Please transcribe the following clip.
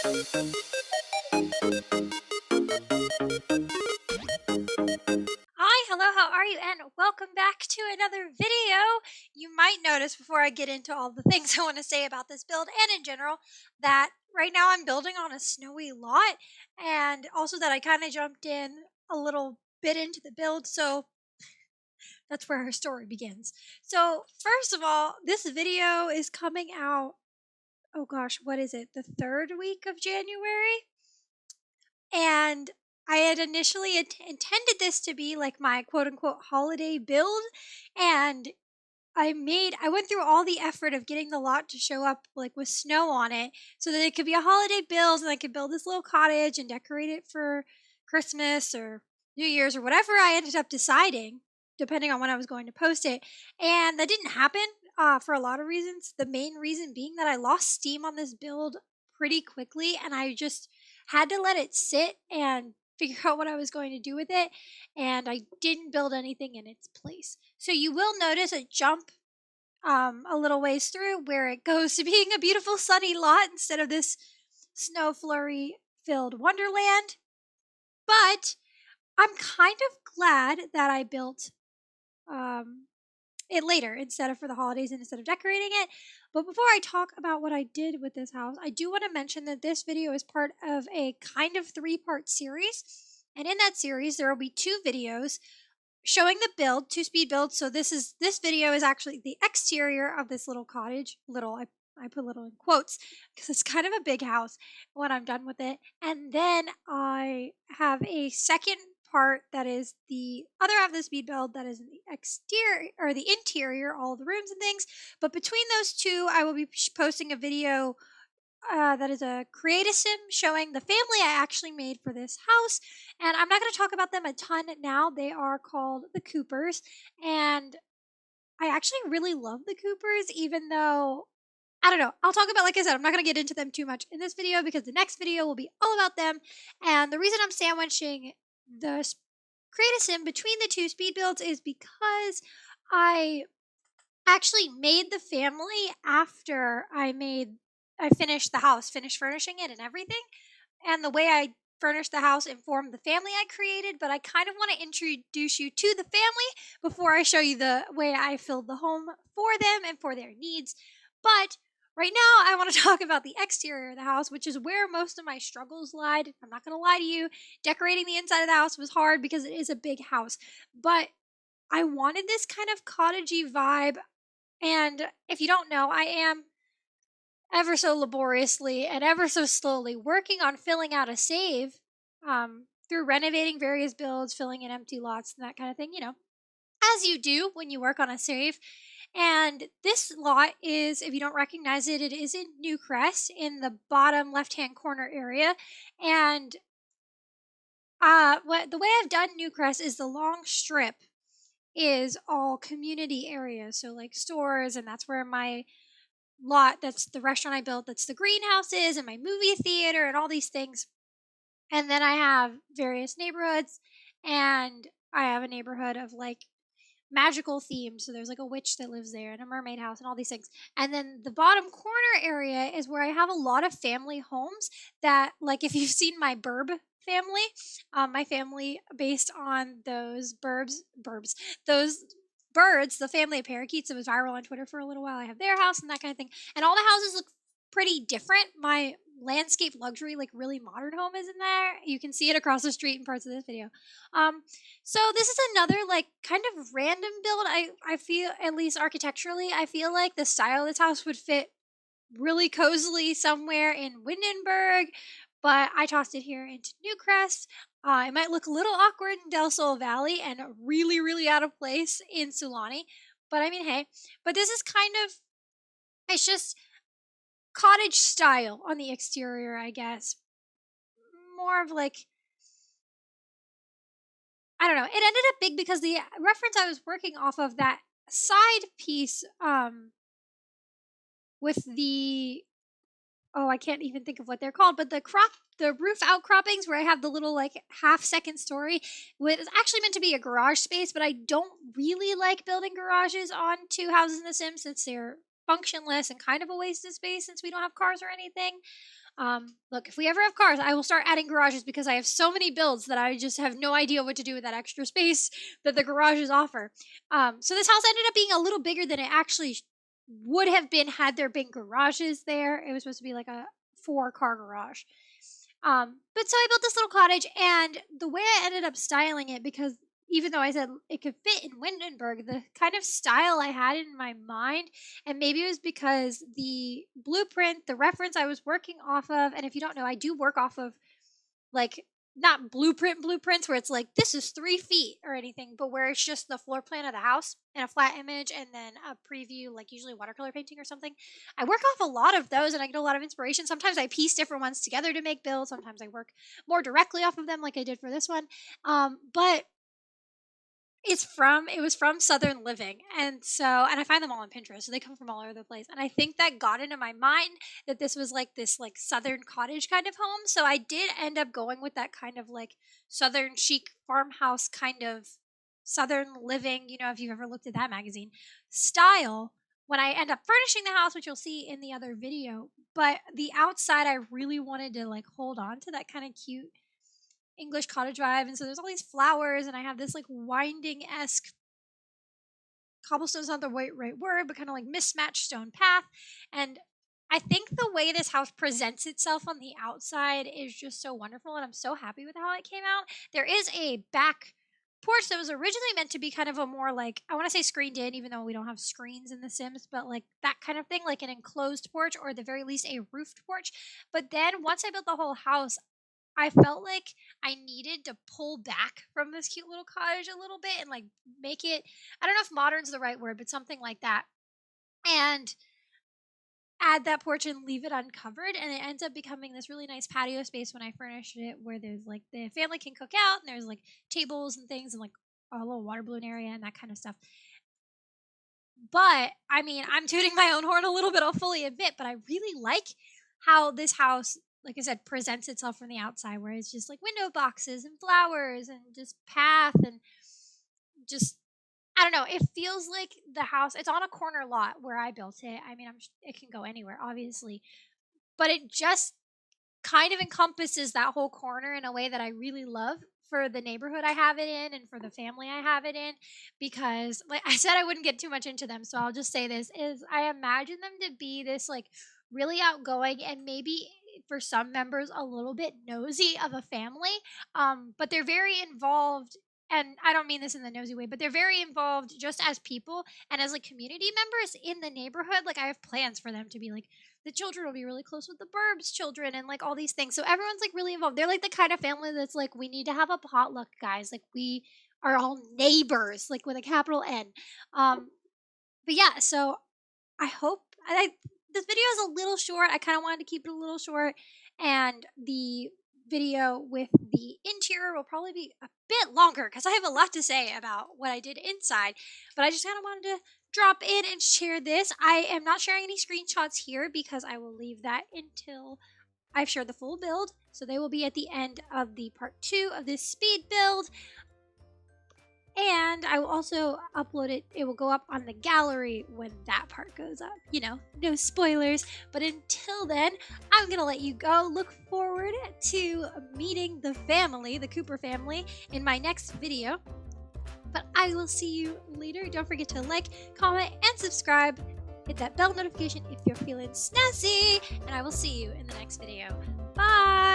Hi, hello, how are you? And welcome back to another video. You might notice before I get into all the things I want to say about this build and in general that right now I'm building on a snowy lot, and also that I kind of jumped in a little bit into the build, so that's where our story begins. So, first of all, this video is coming out, oh gosh, what is it? The third week of January? And I had initially intended this to be like my quote unquote holiday build. And I went through all the effort of getting the lot to show up like with snow on it so that it could be a holiday build and I could build this little cottage and decorate it for Christmas or New Year's or whatever I ended up deciding, depending on when I was going to post it. And that didn't happen for a lot of reasons. The main reason being that I lost steam on this build pretty quickly and I just had to let it sit and figure out what I was going to do with it. And I didn't build anything in its place. So you will notice a jump a little ways through where it goes to being a beautiful sunny lot instead of this snow flurry filled wonderland. But I'm kind of glad that I built it later instead of for the holidays and instead of decorating it. But before I talk about what I did with this house, I do want to mention that this video is part of a kind of 3-part series. And in that series, there will be 2 videos showing the build, 2-speed build. So this video is actually the exterior of this little cottage. I put little in quotes because it's kind of a big house when I'm done with it. And then I have a second part that is the other half of the speed build that is in the exterior or the interior, all the rooms and things. But between those 2, I will be posting a video that is a create-a-sim showing the family I actually made for this house. And I'm not going to talk about them a ton now. They are called the Coopers. And I actually really love the Coopers, even though, I don't know. I'll talk about, like I said, I'm not going to get into them too much in this video because the next video will be all about them. And the reason I'm sandwiching the create-a-sim between the 2 speed builds is because I actually made the family after I finished the house, finished furnishing it and everything. And the way I furnished the house informed the family I created, but I kind of want to introduce you to the family before I show you the way I filled the home for them and for their needs. But right now, I want to talk about the exterior of the house, which is where most of my struggles lied. I'm not going to lie to you. Decorating the inside of the house was hard because it is a big house. But I wanted this kind of cottagey vibe. And if you don't know, I am ever so laboriously and ever so slowly working on filling out a save through renovating various builds, filling in empty lots, and that kind of thing, as you do when you work on a save. And this lot is, if you don't recognize it, it is in Newcrest in the bottom left-hand corner area. And the way I've done Newcrest is the long strip is all community areas, so like stores, and that's where my lot, that's the restaurant I built, that's the greenhouses and my movie theater and all these things. And then I have various neighborhoods, and I have a neighborhood of like magical themes. So there's like a witch that lives there and a mermaid house and all these things. And then the bottom corner area is where I have a lot of family homes that, like, if you've seen my burb family, my family based on those those birds, the family of parakeets that was viral on Twitter for a little while. I have their house and that kind of thing. And all the houses look pretty different. My landscape luxury, like really modern home is in there. You can see it across the street in parts of this video. So this is another like kind of random build. I feel, at least architecturally, I feel like the style of this house would fit really cozily somewhere in Windenburg, but I tossed it here into Newcrest. It might look a little awkward in Del Sol Valley and really, really out of place in Sulani. But I mean, hey. But this is kind of, it's just cottage style on the exterior, I guess. More of like, I don't know. It ended up big because the reference I was working off of, that side piece with the, oh, I can't even think of what they're called, but the roof outcroppings where I have the little like half-second story, was actually meant to be a garage space, but I don't really like building garages on 2 houses in The Sims since they're functionless and kind of a waste of space since we don't have cars or anything. Look, if we ever have cars, I will start adding garages because I have so many builds that I just have no idea what to do with that extra space that the garages offer. So this house ended up being a little bigger than it actually would have been had there been garages there. It was supposed to be like a 4-car garage. But so I built this little cottage, and the way I ended up styling it, because even though I said it could fit in Windenburg, the kind of style I had in my mind, and maybe it was because the blueprint, the reference I was working off of, and if you don't know, I do work off of like not blueprints where it's like this is 3 feet or anything, but where it's just the floor plan of the house and a flat image and then a preview, like usually watercolor painting or something. I work off a lot of those and I get a lot of inspiration. Sometimes I piece different ones together to make builds. Sometimes I work more directly off of them like I did for this one. But it was from Southern Living. And I find them all on Pinterest. So they come from all over the place. And I think that got into my mind that this was like this like Southern cottage kind of home. So I did end up going with that kind of like Southern chic farmhouse kind of Southern Living, if you've ever looked at that magazine, style when I end up furnishing the house, which you'll see in the other video. But the outside, I really wanted to like hold on to that kind of cute English cottage vibe, and so there's all these flowers, and I have this like winding-esque cobblestone's not the right word, but kind of like mismatched stone path. And I think the way this house presents itself on the outside is just so wonderful, and I'm so happy with how it came out. There is a back porch that was originally meant to be kind of a more like, I want to say screened in, even though we don't have screens in The Sims, but like that kind of thing, like an enclosed porch or at the very least a roofed porch. But then once I built the whole house, I felt like I needed to pull back from this cute little cottage a little bit and like make it, I don't know if modern's the right word, but something like that. And add that porch and leave it uncovered. And it ends up becoming this really nice patio space when I furnished it, where there's like the family can cook out and there's like tables and things and like a little water balloon area and that kind of stuff. But I mean, I'm tooting my own horn a little bit, I'll fully admit, but I really like how this house, like I said, presents itself from the outside, where it's just like window boxes and flowers and just path and just, I don't know. It feels like the house, it's on a corner lot where I built it. I mean, it can go anywhere, obviously, but it just kind of encompasses that whole corner in a way that I really love for the neighborhood I have it in and for the family I have it in, because like I said, I wouldn't get too much into them. So I'll just say this is I imagine them to be this like really outgoing and maybe for some members a little bit nosy of a family, but they're very involved, and I don't mean this in the nosy way, but they're very involved just as people and as like community members in the neighborhood. Like I have plans for them to be like, the children will be really close with the Burbs children and like all these things, so everyone's like really involved. They're like the kind of family that's like, we need to have a potluck, guys, like we are all neighbors, like with a capital N. But yeah, so I hope this video is a little short. I kind of wanted to keep it a little short, and the video with the interior will probably be a bit longer because I have a lot to say about what I did inside, but I just kind of wanted to drop in and share this. I am not sharing any screenshots here because I will leave that until I've shared the full build, so they will be at the end of the part 2 of this speed build. And I will also upload it. It will go up on the gallery when that part goes up. No spoilers. But until then, I'm going to let you go. Look forward to meeting the family, the Cooper family, in my next video. But I will see you later. Don't forget to like, comment, and subscribe. Hit that bell notification if you're feeling snazzy. And I will see you in the next video. Bye!